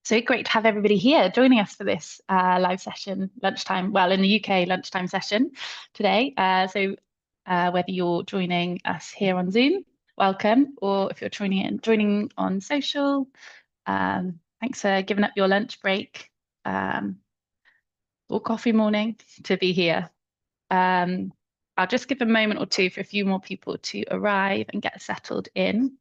So great to have everybody here joining us for this live session, lunchtime, well, in the UK, lunchtime session today. Whether you're joining us here on Zoom, welcome, or if you're joining on social, thanks for giving up your lunch break or coffee morning to be here. I'll just give a moment or two for a few more people to arrive and get settled in.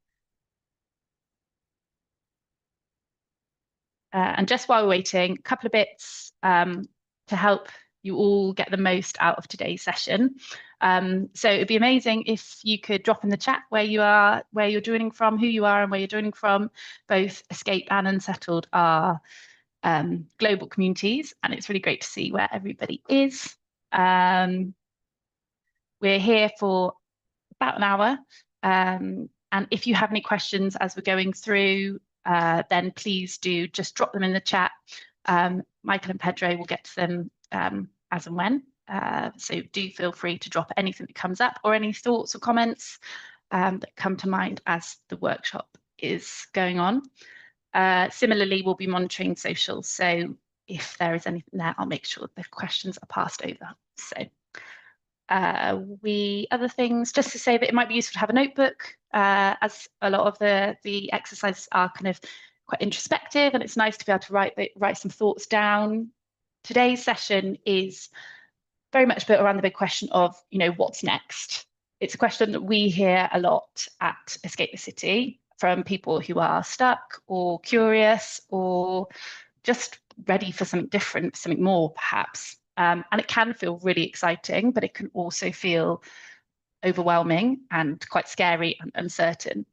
And just while we're waiting, a couple of bits to help you all get the most out of today's session. So it'd be amazing if you could drop in the chat where you are, where you're joining from, who you are and where you're joining from. Both Escape and Unsettled are global communities, and it's really great to see where everybody is. We're here for about an hour. And if you have any questions as we're going through, then please do just drop them in the chat. Michael and Pedro will get to them as and when. So do feel free to drop anything that comes up or any thoughts or comments that come to mind as the workshop is going on. Similarly, we'll be monitoring social. So if there is anything there, I'll make sure the questions are passed over. So other things, just to say that it might be useful to have a notebook, as a lot of the exercises are kind of quite introspective, and it's nice to be able to write some thoughts down. Today's session is very much built around the big question of, what's next? It's a question that we hear a lot at Escape the City from people who are stuck or curious or just ready for something different, something more perhaps. And it can feel really exciting, but it can also feel overwhelming and quite scary and uncertain,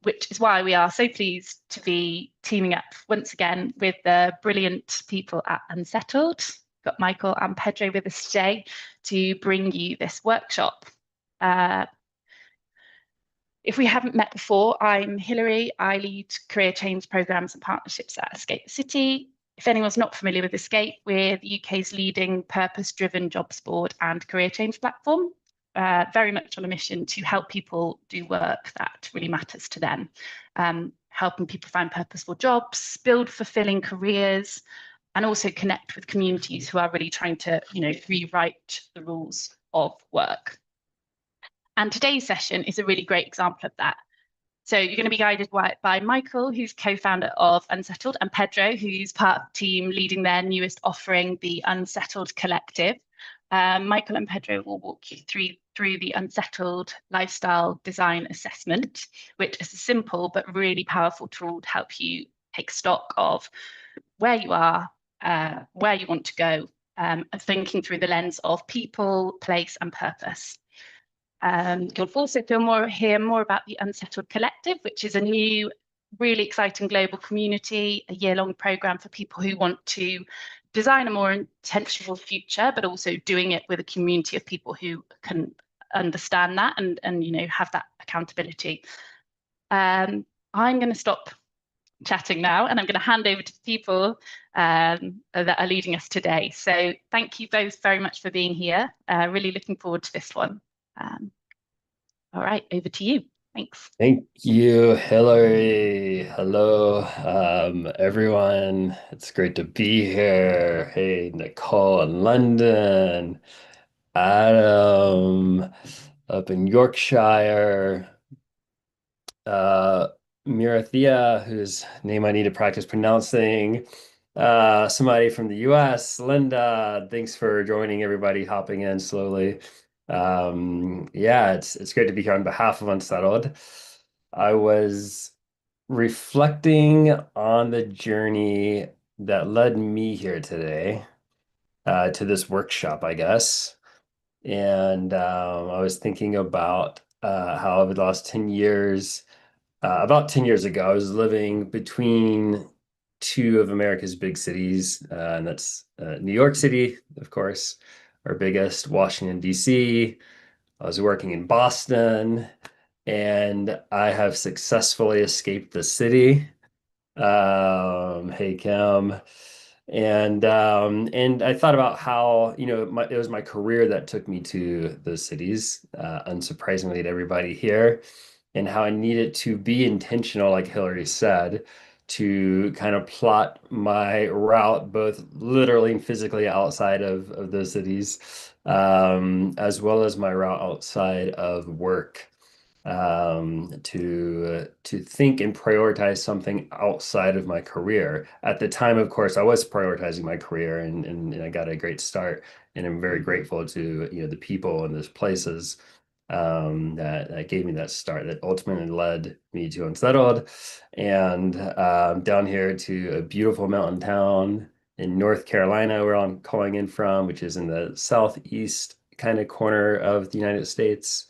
which is why we are so pleased to be teaming up once again with the brilliant people at Unsettled. We've got Michael and Pedro with us today to bring you this workshop. If we haven't met before, I'm Hilary. I lead career change programs and partnerships at Escape the City. If anyone's not familiar with Escape, we're the UK's leading purpose-driven jobs board and career change platform, very much on a mission to help people do work that really matters to them, helping people find purposeful jobs, build fulfilling careers, and also connect with communities who are really trying to, rewrite the rules of work. And today's session is a really great example of that. So you're going to be guided by Michael, who's co-founder of Unsettled, and Pedro, who's part of the team leading their newest offering, the Unsettled Collective. Michael and Pedro will walk you through the Unsettled Lifestyle Design Assessment, which is a simple but really powerful tool to help you take stock of where you are, where you want to go, and thinking through the lens of people, place, and purpose. You'll also hear more about the Unsettled Collective, which is a new, really exciting global community, a year-long program for people who want to design a more intentional future, but also doing it with a community of people who can understand that and have that accountability. I'm going to stop chatting now, and I'm going to hand over to the people that are leading us today. So thank you both very much for being here. Really looking forward to this one. All right, over to you. Thanks. Thank you, Hillary. Hello, everyone. It's great to be here. Hey, Nicole in London, Adam up in Yorkshire, Mirathia, whose name I need to practice pronouncing, somebody from the US, Linda. Thanks for joining, everybody, hopping in slowly. Yeah, it's great to be here on behalf of Unsettled. I was reflecting on the journey that led me here today, to this workshop, I guess. And I was thinking about how over the last 10 years, about 10 years ago, I was living between two of America's big cities, and that's New York City, of course, our biggest, Washington, D.C. I was working in Boston, and I have successfully escaped the city. Hey, Kim. And I thought about how, it was my career that took me to those cities, unsurprisingly to everybody here, and how I needed to be intentional, like Hillary said, to kind of plot my route, both literally and physically outside of those cities, as well as my route outside of work, to think and prioritize something outside of my career. At the time, of course, I was prioritizing my career, and I got a great start, and I'm very grateful to the people and those places that gave me that start that ultimately led me to Unsettled, and down here to a beautiful mountain town in North Carolina, where I'm calling in from, which is in the southeast kind of corner of the United States.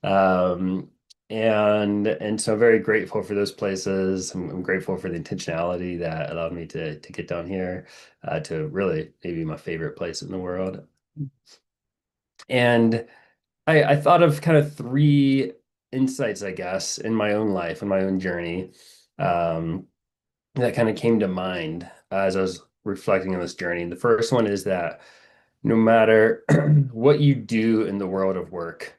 Um, and so I'm very grateful for those places. I'm grateful for the intentionality that allowed me to get down here to really maybe my favorite place in the world. And I thought of kind of three insights, I guess, in my own life, in my own journey, um, that kind of came to mind as I was reflecting on this journey. The first one is that no matter what you do in the world of work,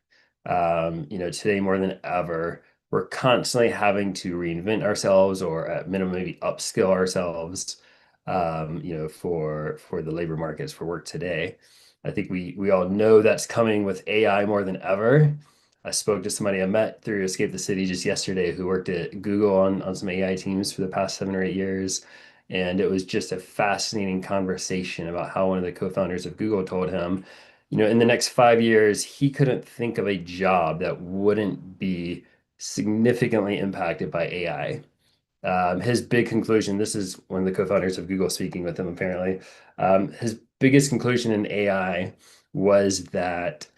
today more than ever, we're constantly having to reinvent ourselves or at minimum maybe upskill ourselves, for the labor markets for work today. I think we all know that's coming with AI more than ever. I spoke to somebody I met through Escape the City just yesterday who worked at Google on some AI teams for the past 7 or 8 years. And it was just a fascinating conversation about how one of the co-founders of Google told him, in the next 5 years, he couldn't think of a job that wouldn't be significantly impacted by AI. His big conclusion, this is one of the co-founders of Google speaking with him, apparently. His biggest conclusion in AI was that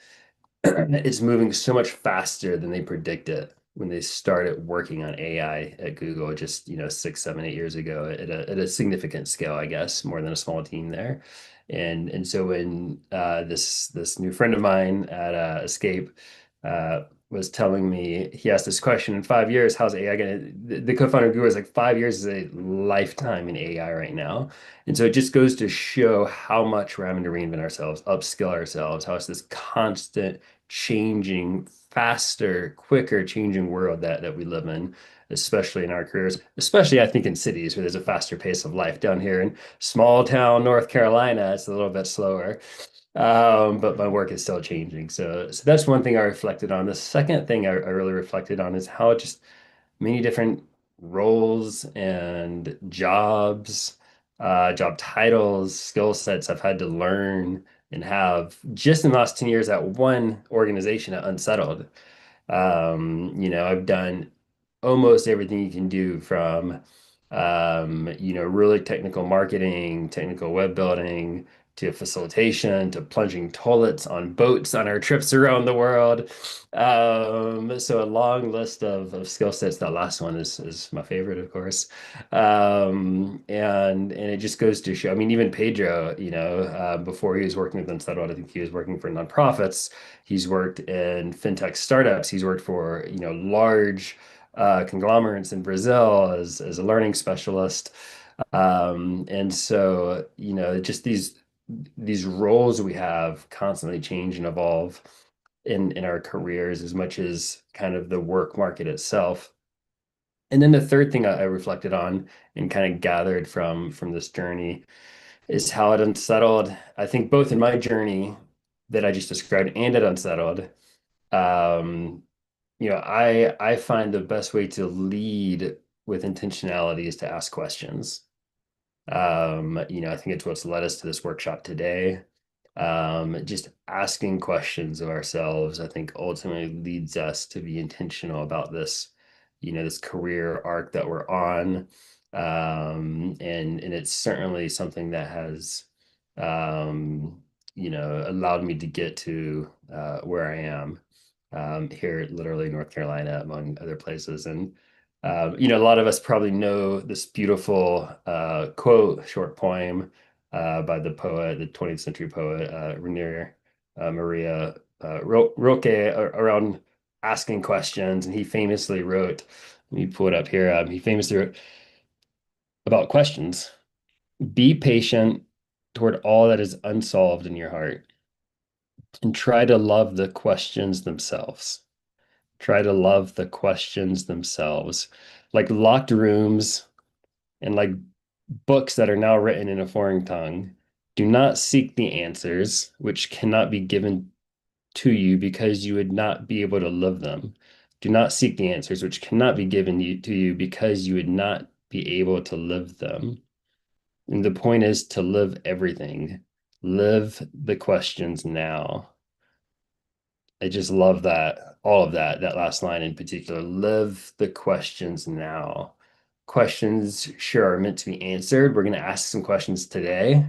it's moving so much faster than they predicted when they started working on AI at Google just 6, 7, 8 years ago at a significant scale, I guess, more than a small team there. And so when this new friend of mine at Escape was telling me, he asked this question: in 5 years, how's AI gonna? The co-founder of Google was like, 5 years is a lifetime in AI right now. And so it just goes to show how much we're having to reinvent ourselves, upskill ourselves, how it's this constant changing, faster, quicker changing world that we live in, especially in our careers, especially I think in cities where there's a faster pace of life. Down here in small town North Carolina, it's a little bit slower. But my work is still changing. So that's one thing I reflected on. The second thing I really reflected on is how just many different roles and jobs, job titles, skill sets I've had to learn and have just in the last 10 years at one organization at Unsettled. I've done almost everything you can do from, really technical marketing, technical web building, to facilitation, to plunging toilets on boats on our trips around the world. So a long list of skill sets. That last one is my favorite, of course. And it just goes to show, I mean, even Pedro, before he was working with Unsettled, I think he was working for nonprofits. He's worked in fintech startups. He's worked for, large conglomerates in Brazil as a learning specialist. And so, just these roles we have constantly change and evolve in our careers as much as kind of the work market itself. And then the third thing I reflected on and kind of gathered from this journey is how it Unsettled. I think both in my journey that I just described and at Unsettled, um, I find the best way to lead with intentionality is to ask questions. I think it's what's led us to this workshop today. Just asking questions of ourselves, I think ultimately leads us to be intentional about this career arc that we're on. And it's certainly something that has, allowed me to get to where I am here, literally North Carolina, among other places. And a lot of us probably know this beautiful quote, short poem by the 20th century poet Rainier Maria Rilke around asking questions. And he famously wrote, let me pull it up here. He famously wrote about questions: be patient toward all that is unsolved in your heart, and try to love the questions themselves. Try to love the questions themselves. Like locked rooms, and like books that are now written in a foreign tongue. Do not seek the answers which cannot be given to you because you would not be able to live them. Do not seek the answers which cannot be given to you because you would not be able to live them. And the point is to live everything. Live the questions now. I just love that, all of that, that last line in particular. Live the questions now. Questions, sure, are meant to be answered. We're going to ask some questions today.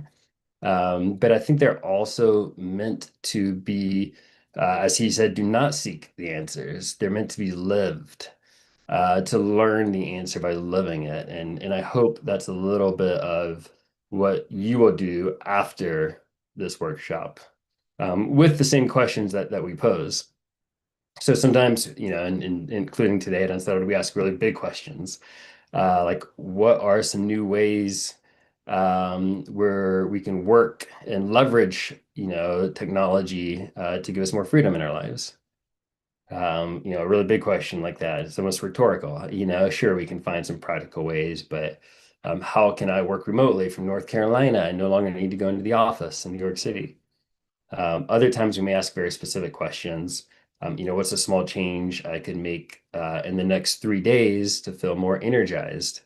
But I think they're also meant to be, as he said, do not seek the answers. They're meant to be lived, to learn the answer by living it. And I hope that's a little bit of what you will do after this workshop, with the same questions that we pose. So sometimes, including today at Unsettled, we ask really big questions, like what are some new ways where we can work and leverage, technology to give us more freedom in our lives. A really big question like that. It's almost rhetorical. Sure, we can find some practical ways, but how can I work remotely from North Carolina and no longer need to go into the office in New York City? Other times we may ask very specific questions. What's a small change I could make in the next 3 days to feel more energized?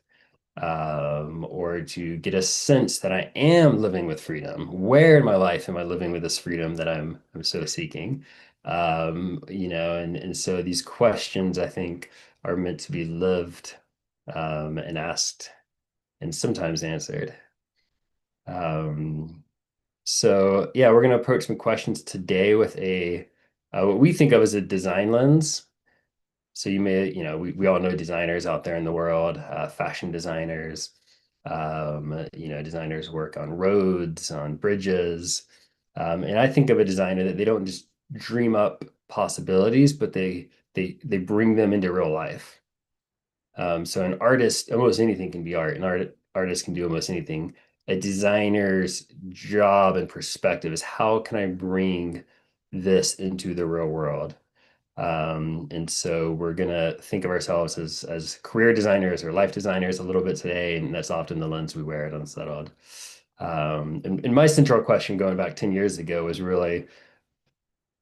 Or to get a sense that I am living with freedom. Where in my life am I living with this freedom that I'm so seeking? And so these questions I think are meant to be lived, and asked and sometimes answered. So yeah, we're going to approach some questions today with a what we think of as a design lens. So we all know designers out there in the world, fashion designers, designers work on roads, on bridges. And I think of a designer that they don't just dream up possibilities, but they bring them into real life. So an artist, almost anything can be art. An artist can do almost anything. A designer's job and perspective is how can I bring this into the real world? And so we're gonna think of ourselves as career designers or life designers a little bit today, and that's often the lens we wear at Unsettled. And my central question going back 10 years ago was really,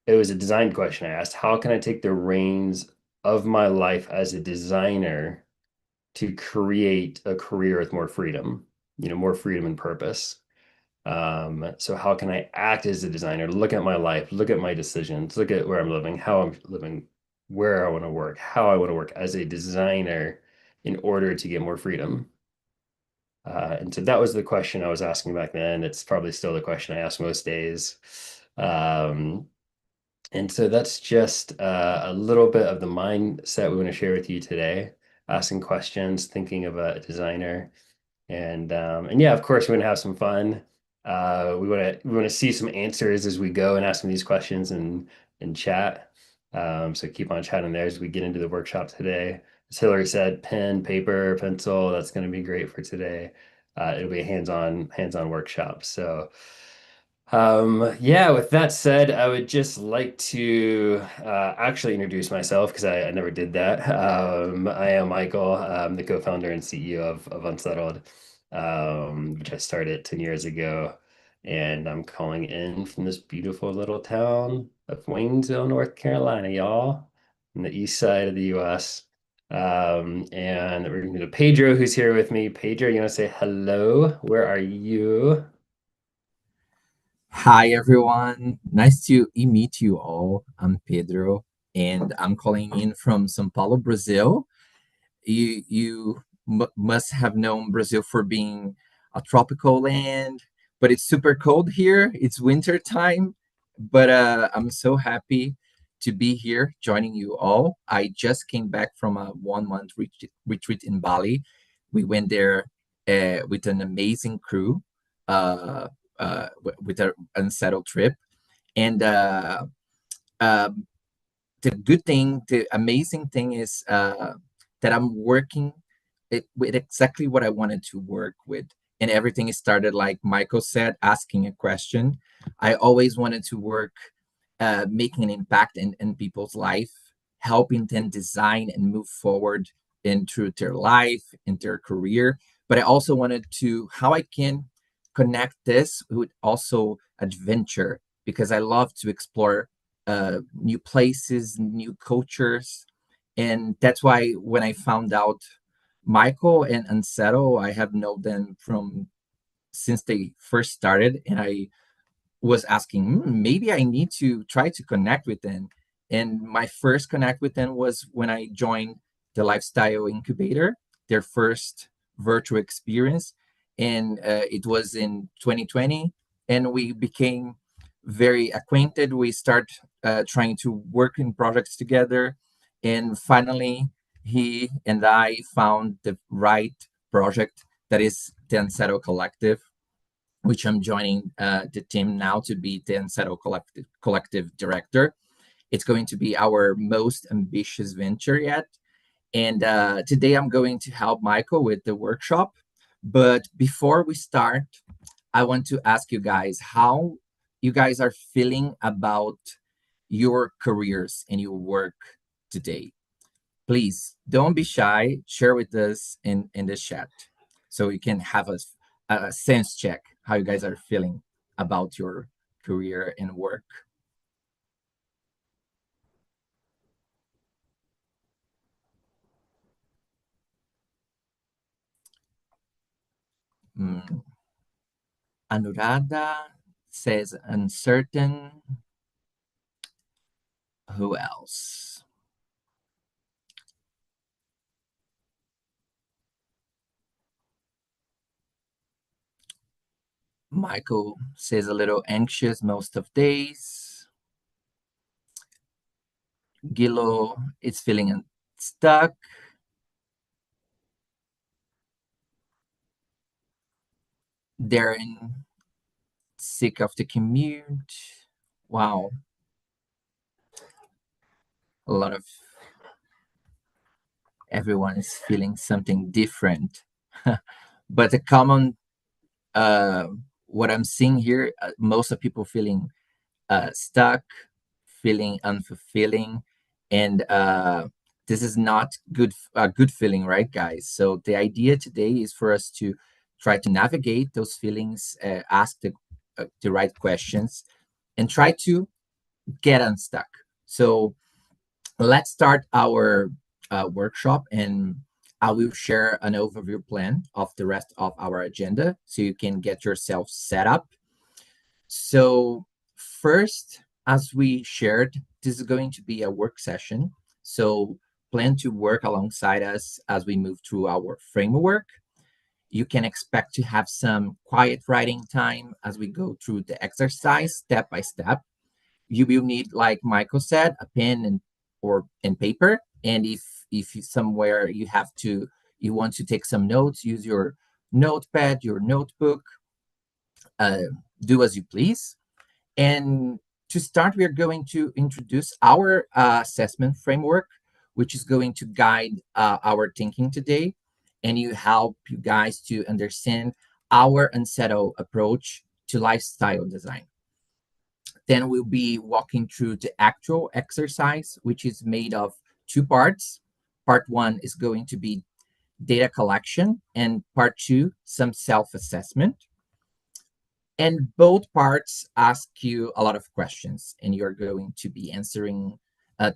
it was a design question I asked, how can I take the reins of my life as a designer to create a career with more freedom, more freedom and purpose? So how can I act as a designer, look at my life, look at my decisions, look at where I'm living, how I'm living, where I want to work, how I want to work as a designer in order to get more freedom? And so that was the question I was asking back then. It's probably still the question I ask most days. Um, and so that's just a little bit of the mindset we want to share with you today, asking questions, thinking of a designer. And yeah, of course, we're gonna have some fun. We want to see some answers as we go and ask them these questions and chat. So keep on chatting there as we get into the workshop today. As Hillary said, pen, paper, pencil. That's going to be great for today. It'll be a hands-on workshop. So yeah, with that said, I would just like to actually introduce myself because I never did that. I am Michael. I'm the co-founder and CEO of Unsettled, which I started 10 years ago. And I'm calling in from this beautiful little town of Waynesville, North Carolina, y'all, on the east side of the US. And we're going to Pedro, who's here with me. Pedro, you want to say hello? Where are you? Hi everyone, nice to meet you all. I'm Pedro, and I'm calling in from São Paulo, Brazil. You must have known Brazil for being a tropical land, but it's super cold here. It's winter time, but I'm so happy to be here joining you all. I just came back from a 1 month retreat in Bali. We went there with an amazing crew, uh, with an unsettled trip, and um, the amazing thing is that I'm working with exactly what I wanted to work with. And everything started, like Michael said, asking a question. I always wanted to work making an impact in people's life, helping them design and move forward into their life, in their career. but I also wanted to how I can connect this with also adventure, because I love to explore new places, new cultures. And that's why when I found out Michael and Unsettled, I have known them from since they first started, and I was asking, maybe I need to try to connect with them. And my first connect with them was when I joined the Lifestyle Incubator, their first virtual experience. And it was in 2020. And we became very acquainted. We start trying to work in projects together. And finally, he and I found the right project that is the Unsettled Collective, which I'm joining the team now to be the Unsettled Collective director. It's going to be our most ambitious venture yet. And today I'm going to help Michael with the workshop. But before we start, I want to ask you guys how you guys are feeling about your careers and your work today. Please don't be shy. Share with us in the chat so you can have a sense check how you guys are feeling about your career and work. Anuradha says uncertain. Who else? Michael says a little anxious most of days. Gilo is feeling stuck. Darren, sick of the commute. Wow. A lot of everyone is feeling something different. But the common, what I'm seeing here, most of people feeling stuck, feeling unfulfilling, and this is not a good feeling, right, guys? So the idea today is for us to try to navigate those feelings, ask the right questions, and try to get unstuck. So let's start our workshop, and I will share an overview plan of the rest of our agenda so you can get yourself set up. So first, as we shared, this is going to be a work session. So plan to work alongside us as we move through our framework. You can expect to have some quiet writing time as we go through the exercise step by step. You will need, like Michael said, a pen and paper. And if somewhere you want to take some notes, use your notepad, your notebook, do as you please. And to start, we are going to introduce our assessment framework, which is going to guide our thinking today, and you help you guys to understand our unsettled approach to lifestyle design. Then we'll be walking through the actual exercise, which is made of two parts. Part one is going to be data collection, and part two, some self-assessment. And both parts ask you a lot of questions, and you're going to be answering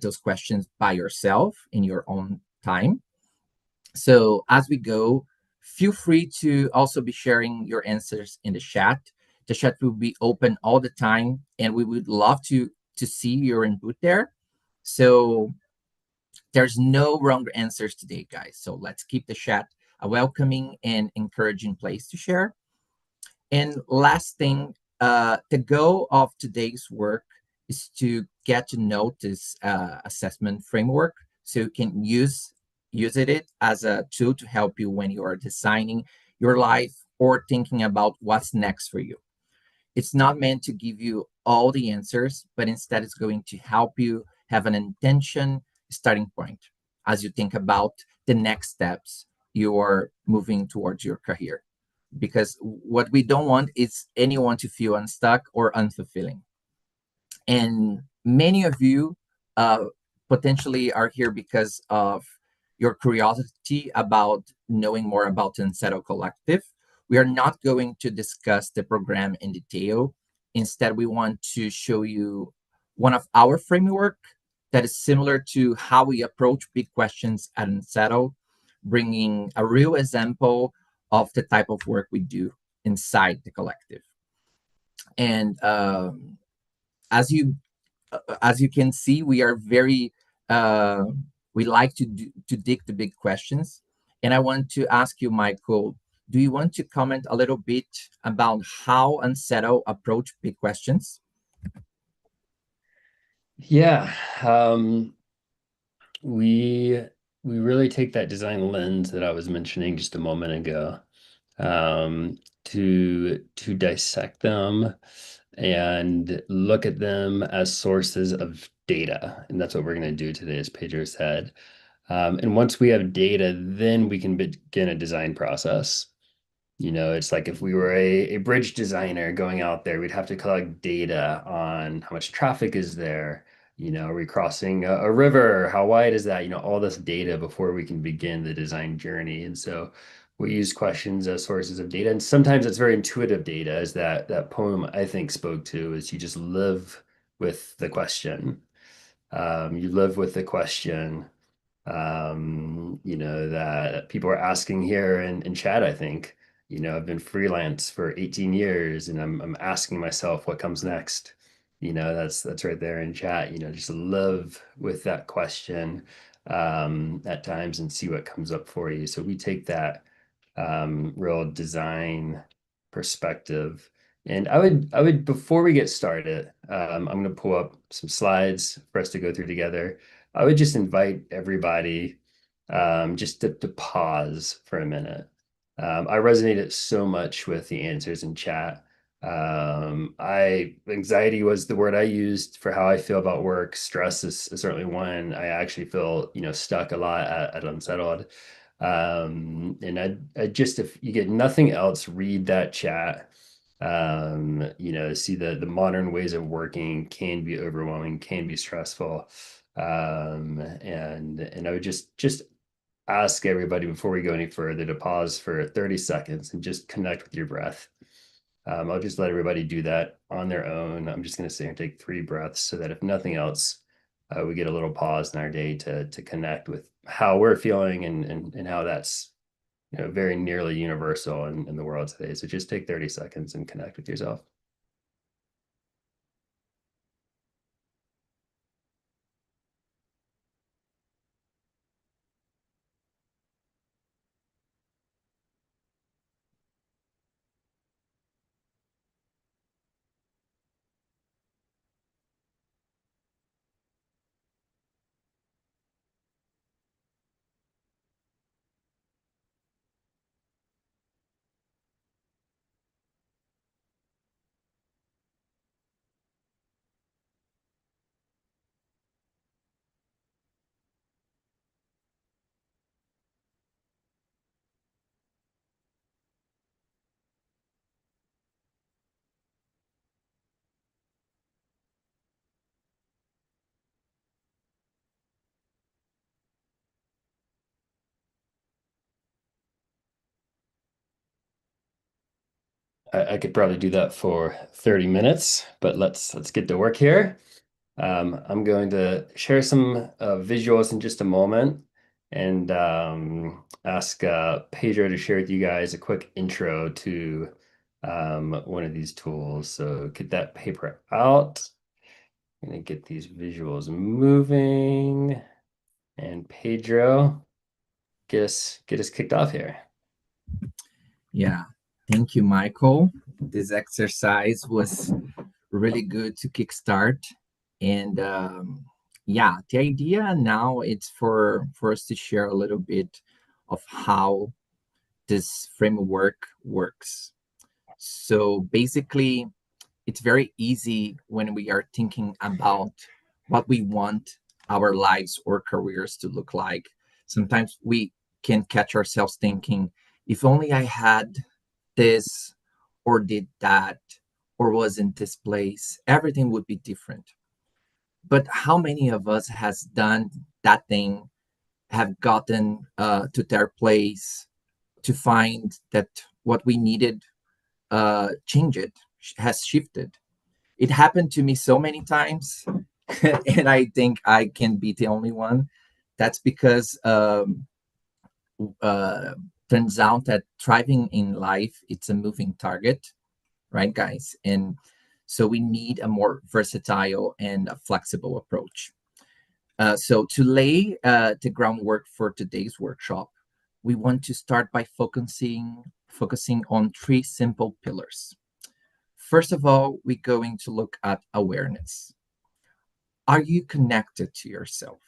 those questions by yourself in your own time. So as we go, feel free to also be sharing your answers in the chat. The chat will be open all the time, and we would love to see your input there. So there's no wrong answers today, guys. So let's keep the chat a welcoming and encouraging place to share. And last thing, the goal of today's work is to get to know this assessment framework so you can use it as a tool to help you when you are designing your life or thinking about what's next for you. It's not meant to give you all the answers, but instead it's going to help you have an intention starting point as you think about the next steps you are moving towards your career. Because what we don't want is anyone to feel unstuck or unfulfilling. And many of you potentially are here because of your curiosity about knowing more about Unsettled Collective. We are not going to discuss the program in detail. Instead, we want to show you one of our framework that is similar to how we approach big questions at Unsettled, bringing a real example of the type of work we do inside the collective. And as you can see, we are very we like to dig the big questions. And I want to ask you, Michael, do you want to comment a little bit about how Unsettled approach big questions? Yeah, we really take that design lens that I was mentioning just a moment ago, to dissect them and look at them as sources of data. And that's what we're going to do today, as Pedro said. And once we have data, then we can begin a design process. It's like if we were a bridge designer going out there, we'd have to collect data on how much traffic is there. Are we crossing a river? How wide is that? All this data before we can begin the design journey. And so we use questions as sources of data. And sometimes it's very intuitive data, as that poem I think spoke to, is you just live with the question. You live with the question, that people are asking here in chat, I think. I've been freelance for 18 years and I'm asking myself what comes next. That's right there in chat. Just live with that question at times and see what comes up for you. So we take that real design perspective. And I would before we get started, I'm going to pull up some slides for us to go through together. I would just invite everybody just to pause for a minute. I resonated so much with the answers in chat. Anxiety was the word I used for how I feel about work. Stress is certainly one. I actually feel, stuck a lot at Unsettled. And I just, if you get nothing else, read that chat. See the modern ways of working can be overwhelming, can be stressful. And I would just ask everybody before we go any further to pause for 30 seconds and just connect with your breath. I'll just let everybody do that on their own. I'm just going to sit here and take 3 breaths so that if nothing else, we get a little pause in our day to connect with how we're feeling and how that's very nearly universal in the world today. So just take 30 seconds and connect with yourself. I could probably do that for 30 minutes, but let's get to work here. I'm going to share some visuals in just a moment and ask Pedro to share with you guys a quick intro to one of these tools. So get that paper out. I'm going to get these visuals moving. And Pedro, get us kicked off here. Yeah, thank you, Michael. This exercise was really good to kickstart. And yeah, the idea now it's for us to share a little bit of how this framework works. So basically, it's very easy when we are thinking about what we want our lives or careers to look like. Sometimes we can catch ourselves thinking, if only I had this or did that or was in this place, everything would be different. But how many of us has done that thing have gotten to their place to find that what we needed changed, has shifted. It happened to me so many times, and I think I can be the only one. That's because uh, turns out that thriving in life, it's a moving target, right, guys? And so we need a more versatile and a flexible approach. So to lay the groundwork for today's workshop, we want to start by focusing on three simple pillars. First of all, we're going to look at awareness. Are you connected to yourself?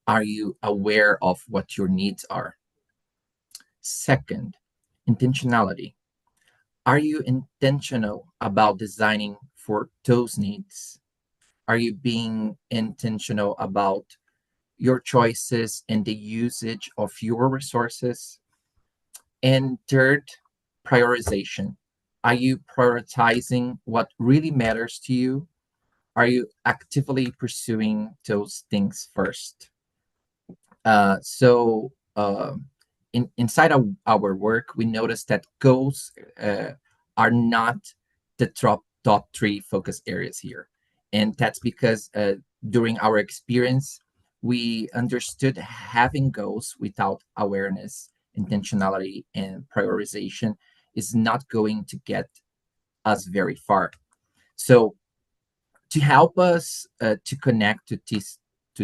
Are you aware of what your needs are? Second, intentionality. Are you intentional about designing for those needs? Are you being intentional about your choices and the usage of your resources? And third, prioritization. Are you prioritizing what really matters to you? Are you actively pursuing those things first? Inside of our work, we noticed that goals are not the top three focus areas here. And that's because during our experience, we understood having goals without awareness, intentionality, and prioritization is not going to get us very far. So to help us to connect to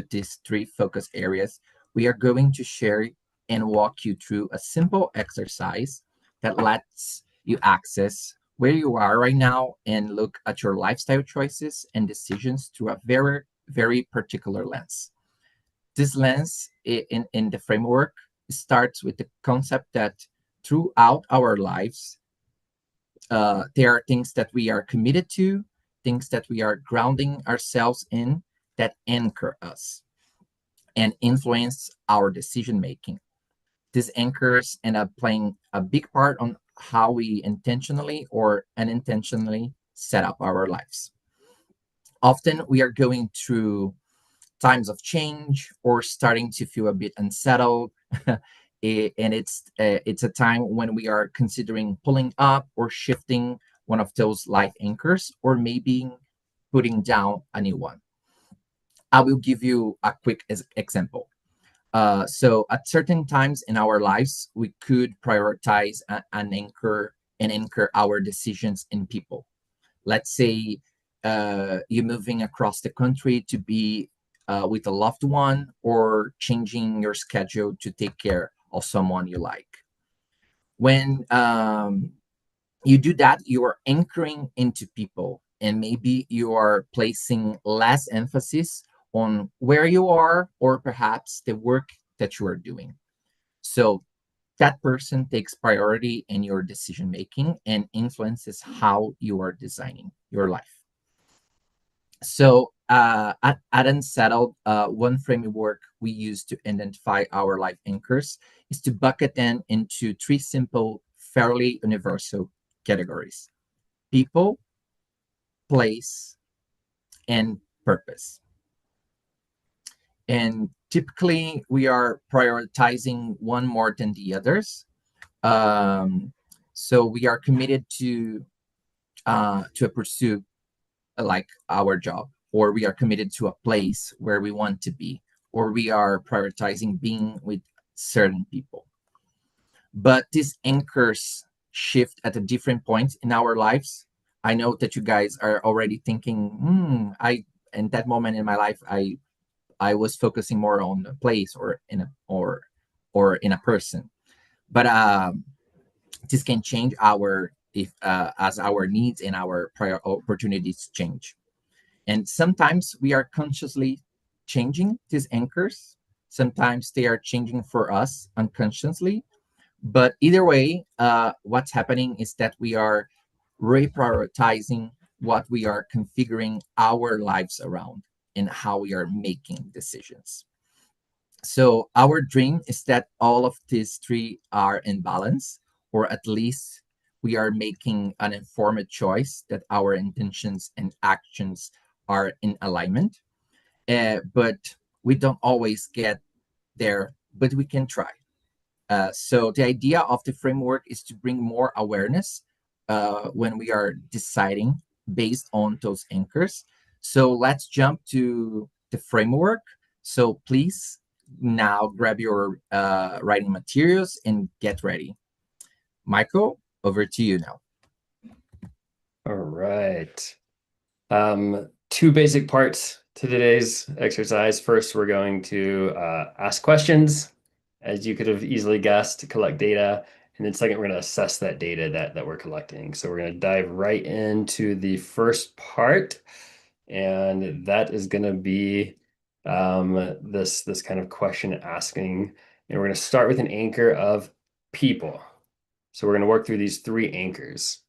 these three focus areas, we are going to share and walk you through a simple exercise that lets you access where you are right now and look at your lifestyle choices and decisions through a very, very particular lens. This lens in the framework starts with the concept that throughout our lives, there are things that we are committed to, things that we are grounding ourselves in that anchor us and influence our decision making. These anchors end up playing a big part on how we intentionally or unintentionally set up our lives. Often we are going through times of change or starting to feel a bit unsettled. And it's a time when we are considering pulling up or shifting one of those life anchors, or maybe putting down a new one. I will give you a quick example. So at certain times in our lives, we could prioritize an anchor and anchor our decisions in people. Let's say you're moving across the country to be with a loved one, or changing your schedule to take care of someone you like. When you do that, you are anchoring into people, and maybe you are placing less emphasis on where you are or perhaps the work that you are doing. So that person takes priority in your decision making and influences how you are designing your life. So at Unsettled, one framework we use to identify our life anchors is to bucket them into three simple, fairly universal categories: people, place, and purpose. And typically, we are prioritizing one more than the others. So we are committed to a pursuit like our job, or we are committed to a place where we want to be, or we are prioritizing being with certain people. But these anchors shift at a different point in our lives. I know that you guys are already thinking, I in that moment in my life, I was focusing more on a place or in a or in a person. But this can change our if as our needs and our prior opportunities change. And sometimes we are consciously changing these anchors. Sometimes they are changing for us unconsciously. But either way, what's happening is that we are reprioritizing what we are configuring our lives around and how we are making decisions. So our dream is that all of these three are in balance, or at least we are making an informed choice that our intentions and actions are in alignment. But we don't always get there, but we can try. So the idea of the framework is to bring more awareness when we are deciding based on those anchors. So let's jump to the framework. So please now grab your writing materials and get ready. Michael, over to you now. All right. Two basic parts to today's exercise. First, we're going to ask questions, as you could have easily guessed, to collect data. And then second, we're going to assess that data that we're collecting. So we're going to dive right into the first part. And that is going to be this kind of question asking. And we're going to start with an anchor of people. So we're going to work through these three anchors.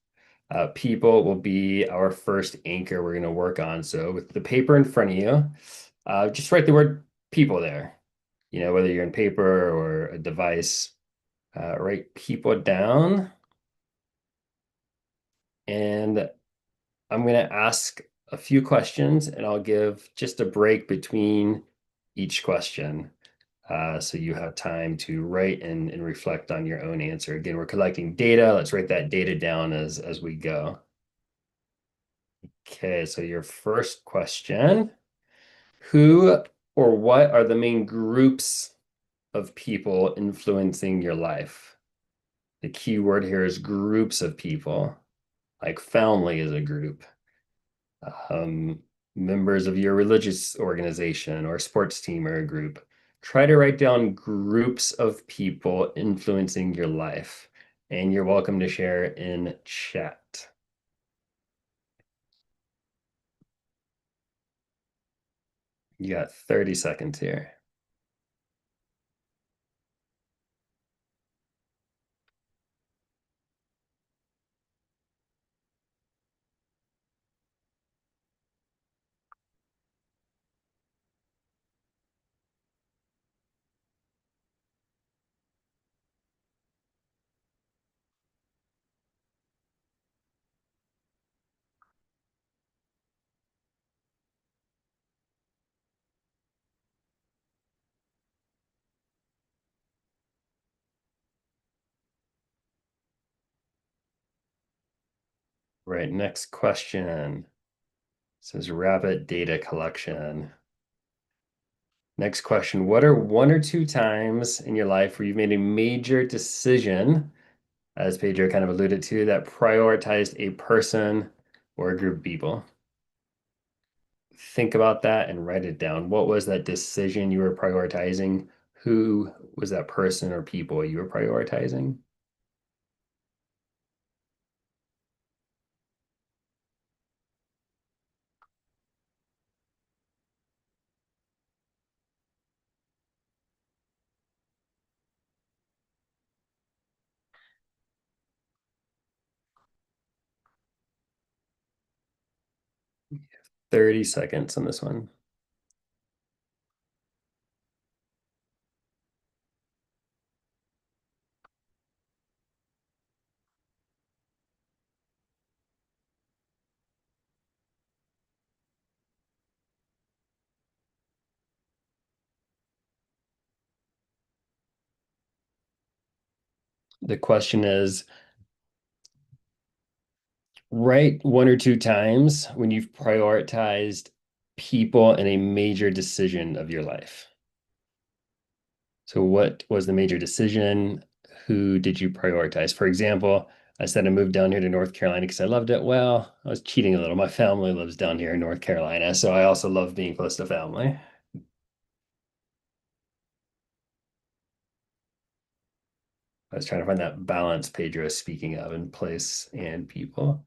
People will be our first anchor we're going to work on. So with the paper in front of you, just write the word people there. You know, whether you're in paper or a device, write people down. And I'm going to ask a few questions and I'll give just a break between each question. So you have time to write and reflect on your own answer. Again, we're collecting data. Let's write that data down as we go. Okay, so your first question, who or what are the main groups of people influencing your life? The key word here is groups of people, like family is a group. Members of your religious organization or sports team are a group. Try to write down groups of people influencing your life, and you're welcome to share in chat. You got 30 seconds here. Right, next question. It says rapid data collection. Next question, what are one or two times in your life where you've made a major decision, as Pedro kind of alluded to, that prioritized a person or a group of people? Think about that and write it down. What was that decision you were prioritizing? Who was that person or people you were prioritizing? You have 30 seconds on this one. The question is, write one or two times when you've prioritized people in a major decision of your life. So what was the major decision? Who did you prioritize? For example, I said I moved down here to North Carolina because I loved it. Well, I was cheating a little. My family lives down here in North Carolina, so I also love being close to family. I was trying to find that balance Pedro is speaking of in place and people.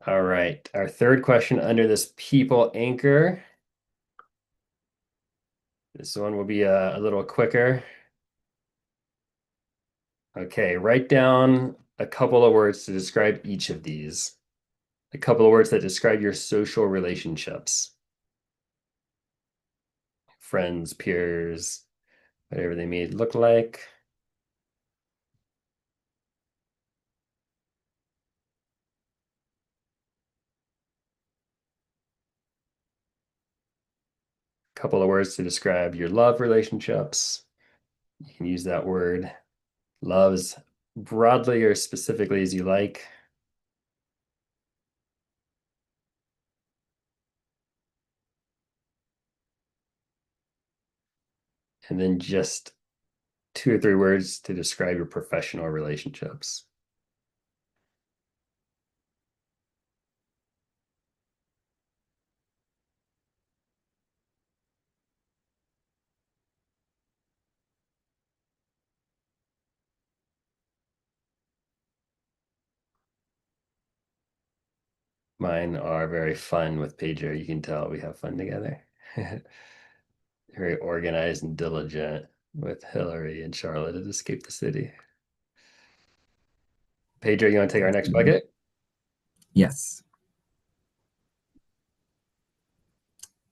All right, our third question under this people anchor. This one will be a little quicker. Okay, write down a couple of words to describe each of these. A couple of words that describe your social relationships. Friends, peers, whatever they may look like. couple of words to describe your love relationships. You can use that word love as broadly or specifically as you like. And then just 2 or 3 words to describe your professional relationships. Mine are very fun with Pedro. You can tell we have fun together. Very organized and diligent with Hillary and Charlotte at Escape the City. Pedro, you want to take our next bucket? Yes.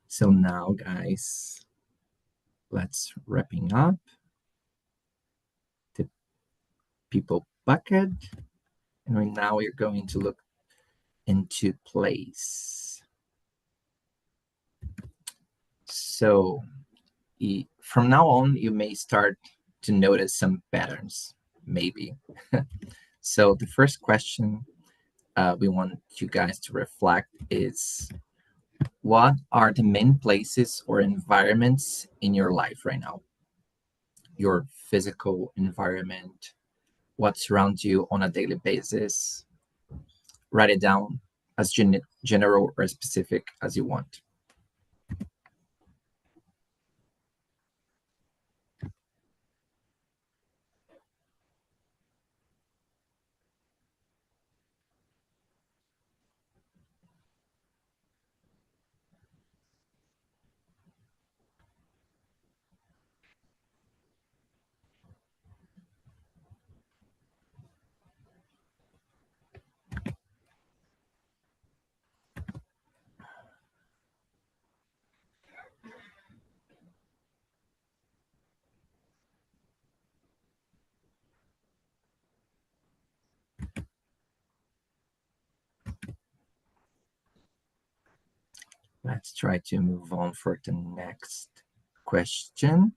So now, guys, let's wrapping up the people bucket. And now we're going to look into place. So from now on, you may start to notice some patterns, maybe. So the first question we want you guys to reflect is, what are the main places or environments in your life right now? Your physical environment, what surrounds you on a daily basis. Write it down as general or specific as you want. Let's try to move on for the next question.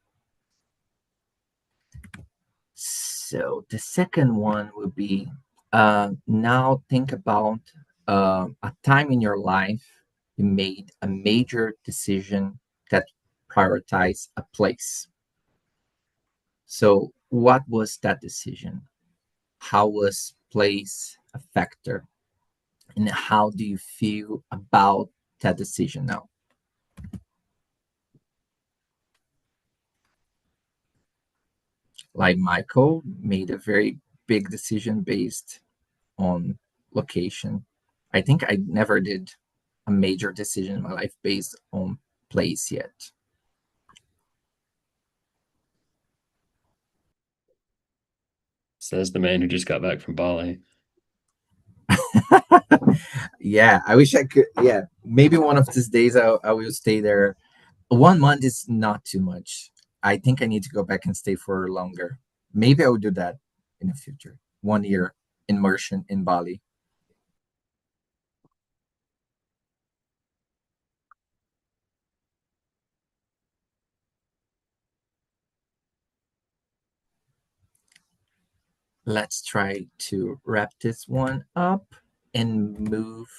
So the second one would be, now think about a time in your life you made a major decision that prioritized a place. So what was that decision? How was place a factor? And how do you feel about that decision now? Like Michael made a very big decision based on location. I think I never did a major decision in my life based on place yet. Says the man who just got back from Bali. Yeah, I wish I could. Yeah, maybe one of these days I will stay there. 1 month is not too much. I think I need to go back and stay for longer. Maybe I will do that in the future. 1 year immersion in Bali. Let's try to wrap this one up and move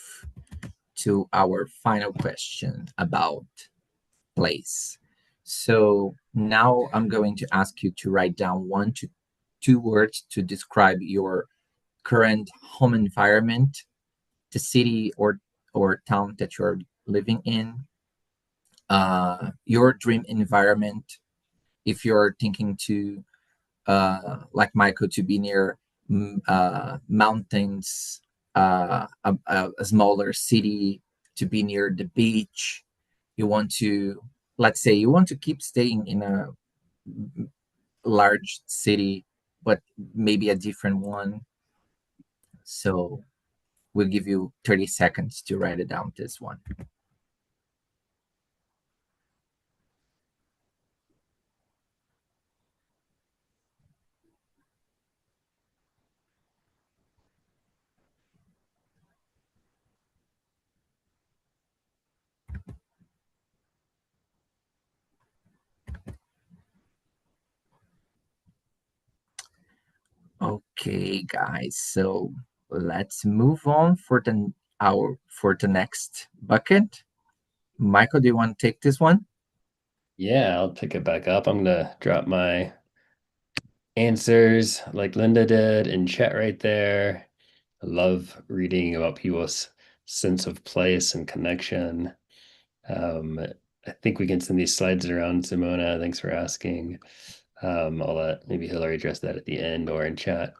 to our final question about place. So now I'm going to ask you to write down 1 to 2 words to describe your current home environment, the city or town that you're living in, your dream environment. If you're thinking to, like Michael, to be near mountains, a smaller city, to be near the beach. You want to, let's say, you want to keep staying in a large city, but maybe a different one. So we'll give you 30 seconds to write it down, this one. Okay, guys. So let's move on for the next bucket. Michael, do you want to take this one? Yeah, I'll pick it back up. I'm gonna drop my answers like Linda did in chat right there. I love reading about people's sense of place and connection. I think we can send these slides around, Simona. Thanks for asking. I'll let maybe Hillary address that at the end or in chat.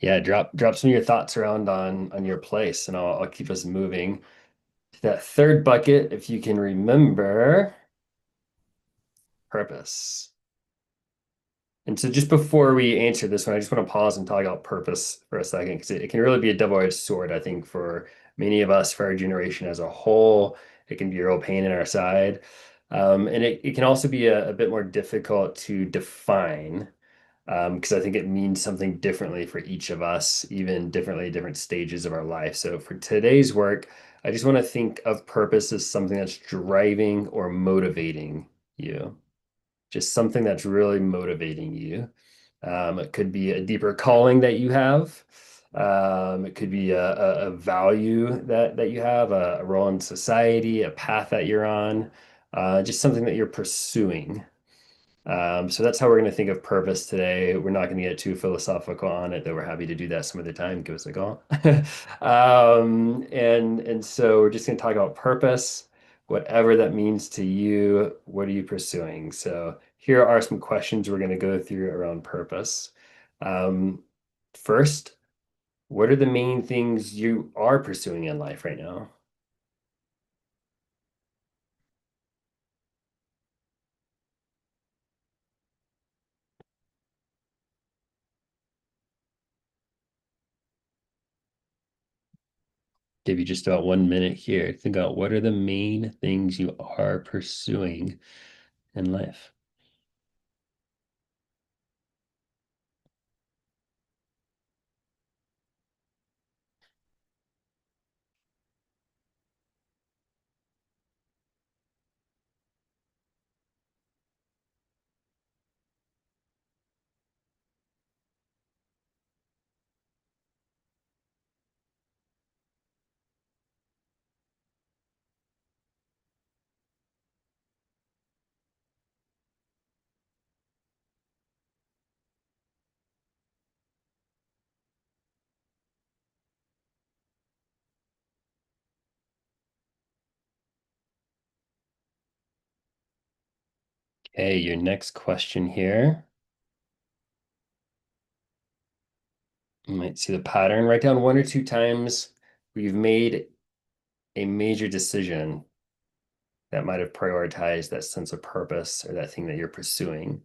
Yeah, drop some of your thoughts around on your place, and I'll keep us moving. That third bucket, if you can remember, purpose. And so just before we answer this one, I just want to pause and talk about purpose for a second, because it can really be a double-edged sword, I think, for many of us, for our generation as a whole. It can be a real pain in our side. And it can also be a bit more difficult to define, because I think it means something differently for each of us, even differently at different stages of our life. So for today's work, I just want to think of purpose as something that's driving or motivating you, just something that's really motivating you. It could be a deeper calling that you have. It could be a value that you have, a role in society, a path that you're on, just something that you're pursuing. So that's how we're going to think of purpose today. We're not going to get too philosophical on it, though we're happy to do that some other time. Give us a call. And so we're just going to talk about purpose, whatever that means to you. What are you pursuing? So here are some questions we're going to go through around purpose. First, what are the main things you are pursuing in life right now? Give you just about 1 minute here to think about what are the main things you are pursuing in life. Okay, your next question here. You might see the pattern. Write down 1 or 2 times where you've made a major decision that might have prioritized that sense of purpose or that thing that you're pursuing.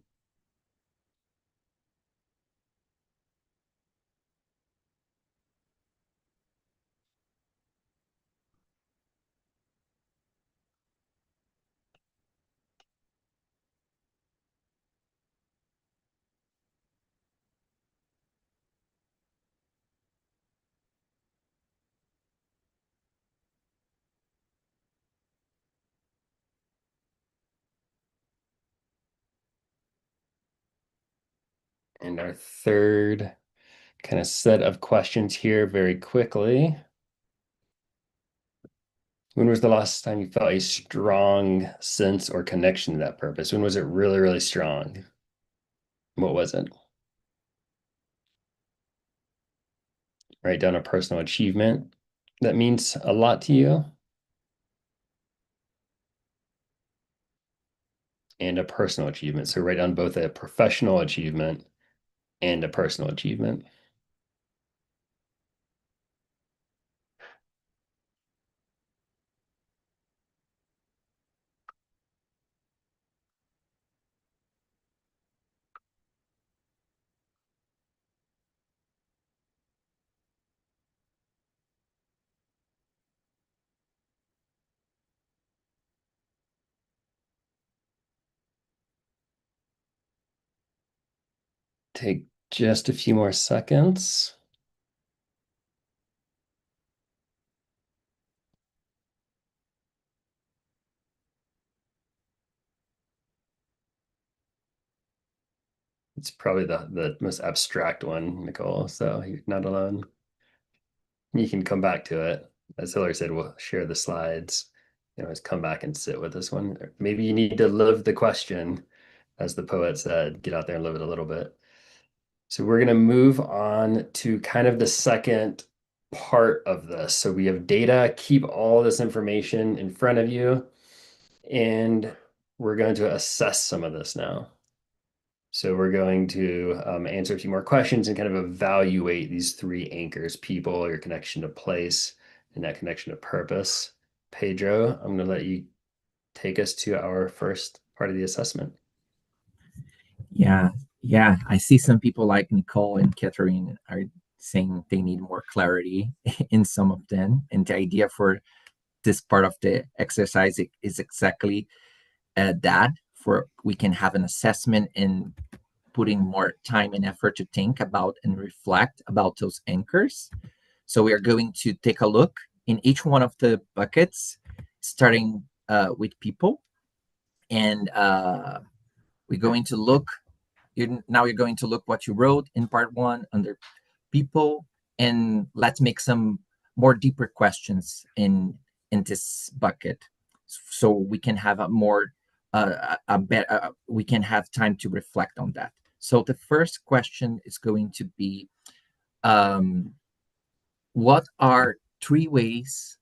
And our third kind of set of questions here very quickly. When was the last time you felt a strong sense or connection to that purpose? When was it really, really strong? What was it? Write down a personal achievement that means a lot to you and a personal achievement. So write down both a professional achievement and a personal achievement. Take just a few more seconds. It's probably the most abstract one, Nicole, so you're not alone. You can come back to it. As Hillary said, we'll share the slides. You know, always come back and sit with this one. Maybe you need to live the question, as the poet said, get out there and live it a little bit. So we're going to move on to kind of the second part of this. So we have data, keep all this information in front of you, and we're going to assess some of this now. So we're going to answer a few more questions and kind of evaluate these three anchors: people, your connection to place, and that connection to purpose. Pedro, I'm going to let you take us to our first part of the assessment. Yeah, yeah. I see some people like Nicole and Catherine are saying they need more clarity in some of them. And the idea for this part of the exercise is exactly that, for we can have an assessment and putting more time and effort to think about and reflect about those anchors. So we are going to take a look in each one of the buckets, starting with people. And we're going to look, now you're going to look what you wrote in part one under people, and let's make some more deeper questions in this bucket, so we can have a more we can have time to reflect on that. So the first question is going to be, what are three ways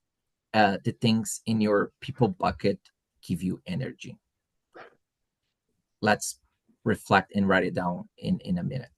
the things in your people bucket give you energy? Let's reflect and write it down in a minute.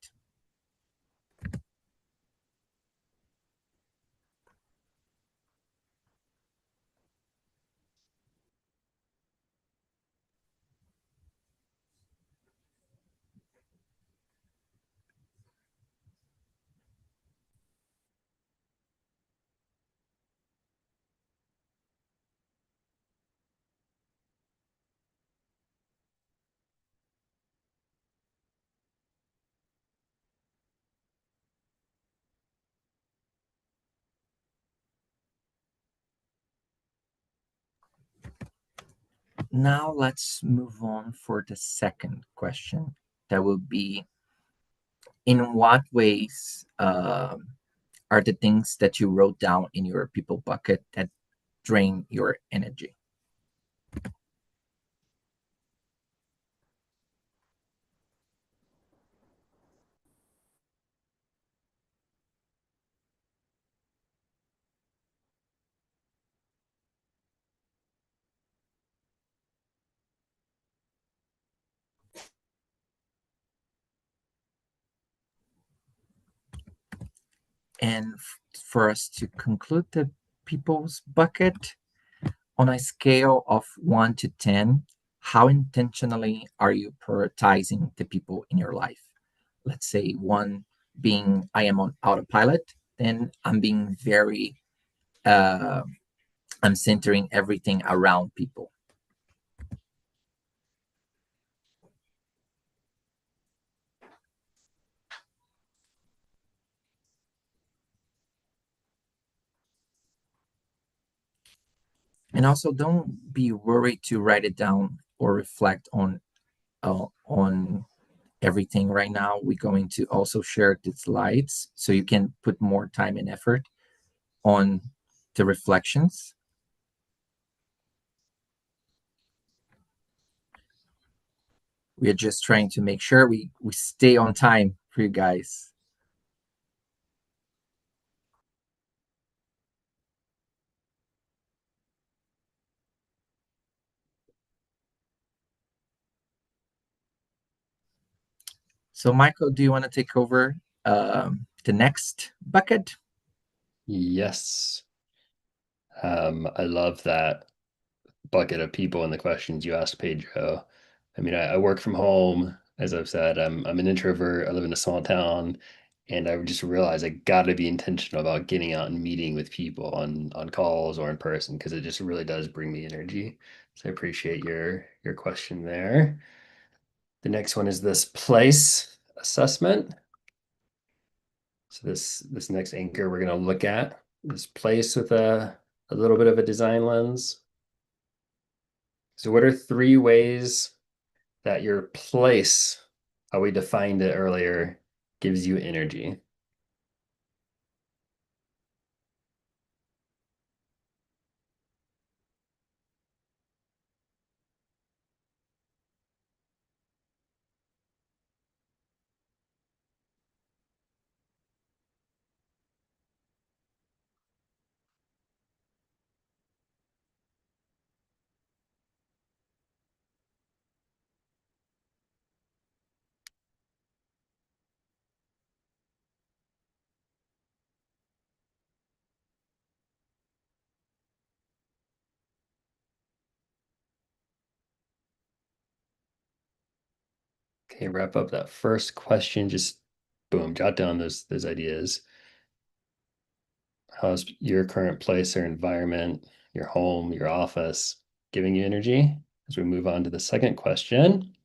Now let's move on for the second question. That will be, in what ways are the things that you wrote down in your people bucket that drain your energy? And for us to conclude the people's bucket, on a scale of 1 to 10, how intentionally are you prioritizing the people in your life? Let's say 1 being I am on autopilot, then I'm being very, I'm centering everything around people. And also, don't be worried to write it down or reflect on everything right now. We're going to also share the slides so you can put more time and effort on the reflections. We are just trying to make sure we stay on time for you guys. So Michael, do you want to take over the next bucket? Yes. I love that bucket of people and the questions you asked, Pedro. I mean, I work from home, as I've said. I'm an introvert. I live in a small town, and I just realized I got to be intentional about getting out and meeting with people on calls or in person, because it just really does bring me energy. So I appreciate your question there. The next one is this place assessment. So this next anchor we're going to look at this place with a little bit of a design lens. So what are three ways that your place how we defined it earlier, gives you energy? Okay, wrap up that first question. Just boom, jot down those ideas. How's your current place or environment, your home, your office, giving you energy? As we move on to the second question,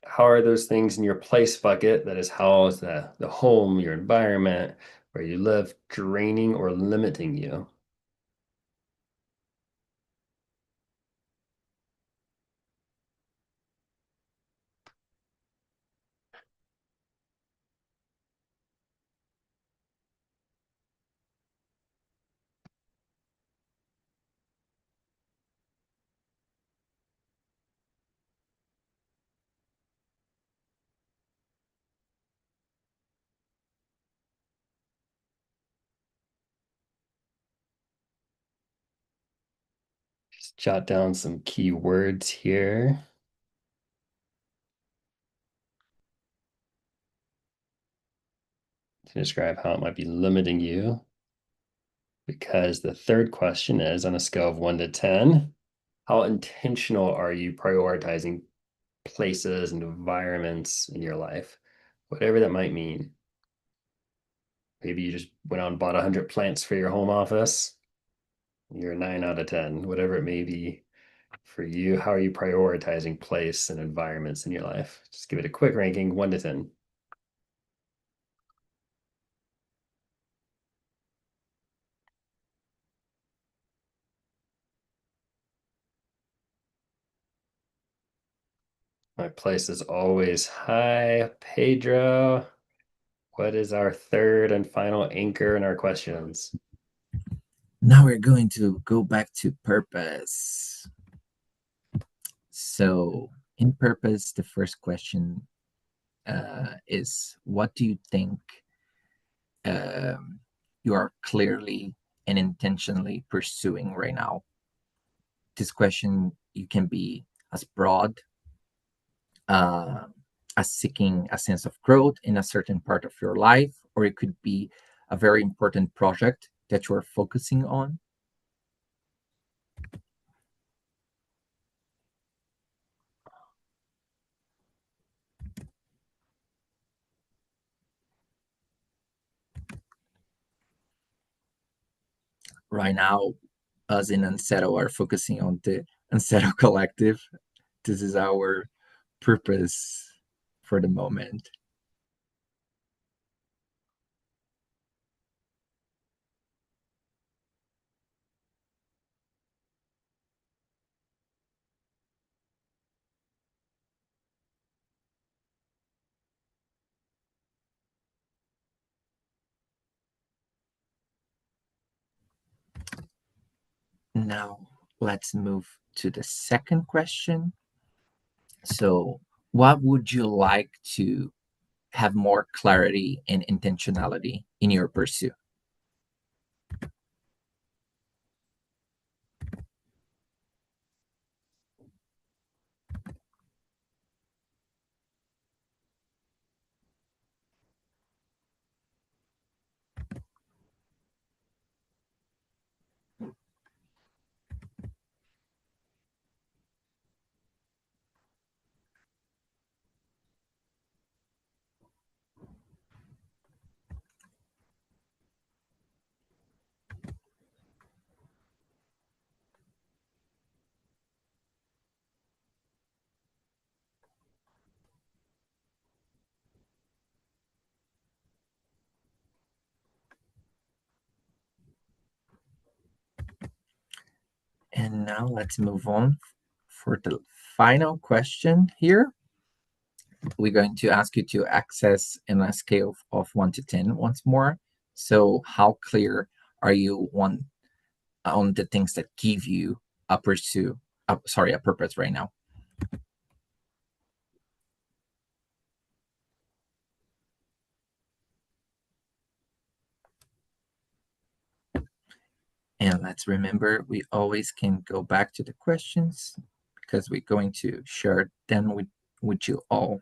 how are those things in your place bucket, that is housed the home, your environment, where you live, draining or limiting you? Just jot down some key words here to describe how it might be limiting you. Because the third question is, on a scale of 1 to 10, how intentional are you prioritizing places and environments in your life? Whatever that might mean. Maybe you just went out and bought 100 plants for your home office. You're a 9 out of 10, whatever it may be for you. How are you prioritizing place and environments in your life? Just give it a quick ranking, 1 to 10. My place is always high. Pedro, what is our third and final anchor in our questions? Now we're going to go back to purpose. So, in purpose, the first question is, what do you think you are clearly and intentionally pursuing right now? This question, you can be as broad uh, as seeking a sense of growth in a certain part of your life, or it could be a very important project that you are focusing on. Right now, us in Unsettled are focusing on the Unsettled Collective. This is our purpose for the moment. Now, let's move to the second question. So, what would you like to have more clarity and intentionality in your pursuit? And now let's move on for the final question here, we're going to ask you to access in a scale of 1 to 10 once more. So how clear are you on the things that give you a purpose right now? And let's remember, we always can go back to the questions because we're going to share them with you all.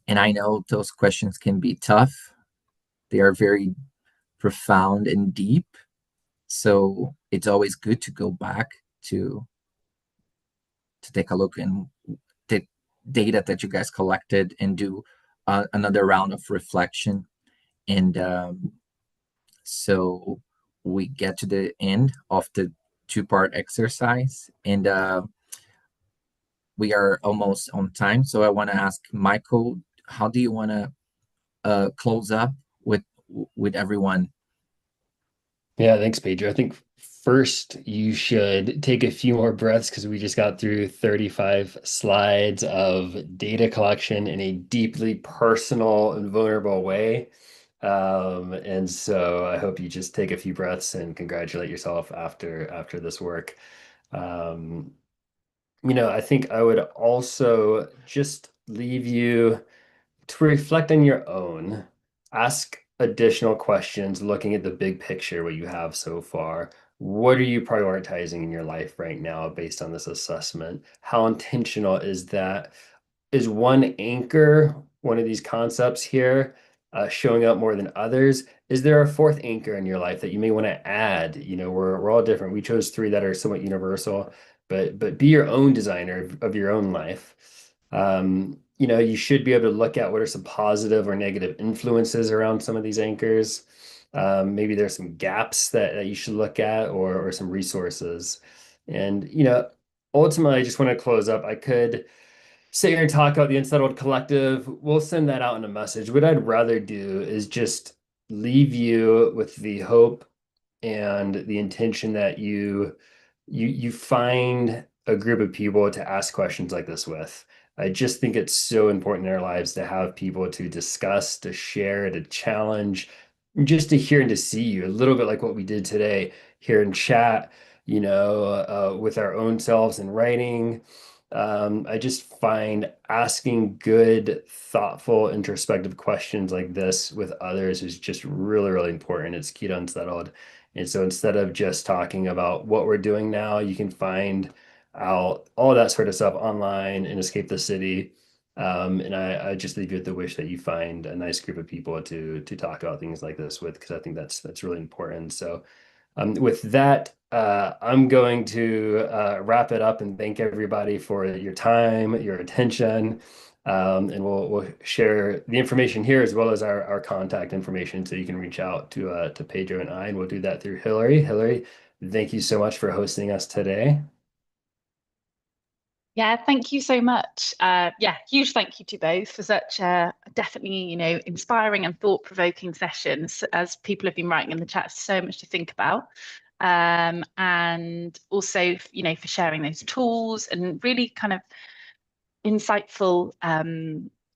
And I know those questions can be tough. They are very profound and deep. So it's always good to go back to take a look and the data that you guys collected and do another round of reflection. And so we get to the end of the two-part exercise, and we are almost on time. So I want to ask Michael, how do you want to close up with everyone? Yeah, thanks, Pedro. I think first you should take a few more breaths because we just got through 35 slides of data collection in a deeply personal and vulnerable way. And so I hope you just take a few breaths and congratulate yourself after this work. I think I would also just leave you to reflect on your own, ask additional questions, looking at the big picture, what you have so far. What are you prioritizing in your life right now based on this assessment? How intentional is that? Is one anchor, one of these concepts here, showing up more than others? Is there a fourth anchor in your life that you may want to add? We're all different. We chose three that are somewhat universal, but be your own designer of your own life. You should be able to look at what are some positive or negative influences around some of these anchors. Maybe there's some gaps that you should look at or some resources. And, ultimately, I just want to close up. I could sit here and talk about the Unsettled Collective. We'll send that out in a message. What I'd rather do is just leave you with the hope and the intention that you find a group of people to ask questions like this with. I just think it's so important in our lives to have people to discuss, to share, to challenge, just to hear and to see you, a little bit like what we did today here in chat, with our own selves in writing. I just find asking good, thoughtful, introspective questions like this with others is just really, really important. It's key to Unsettled. And so instead of just talking about what we're doing now, you can find out all that sort of stuff online and Escape the City. And I just leave you with the wish that you find a nice group of people to talk about things like this with, because I think that's really important. So with that, I'm going to wrap it up and thank everybody for your time, your attention. And we'll share the information here as well as our contact information so you can reach out to Pedro and I, and we'll do that through Hillary. Hillary, thank you so much for hosting us today. Yeah, thank you so much. Huge thank you to both for such definitely, inspiring and thought-provoking sessions. As people have been writing in the chat, so much to think about. And also, for sharing those tools and really kind of insightful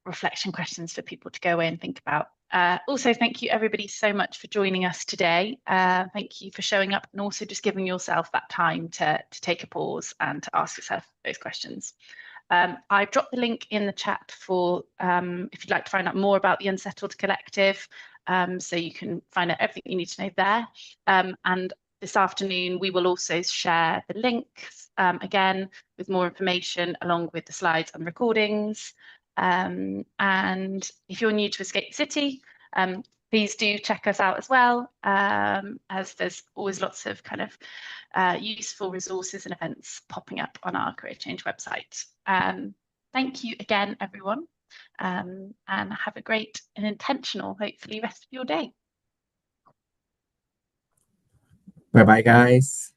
reflection questions for people to go away and think about. Also, thank you everybody so much for joining us today. Thank you for showing up and also just giving yourself that time to take a pause and to ask yourself those questions. I've dropped the link in the chat for if you'd like to find out more about the Unsettled Collective, so you can find out everything you need to know there. And this afternoon, we will also share the links again with more information along with the slides and recordings. And if you're new to Escape the City, please do check us out as well, as there's always lots of kind of useful resources and events popping up on our Career Change website. Thank you again, everyone, and have a great and intentional, hopefully, rest of your day. Bye-bye, guys.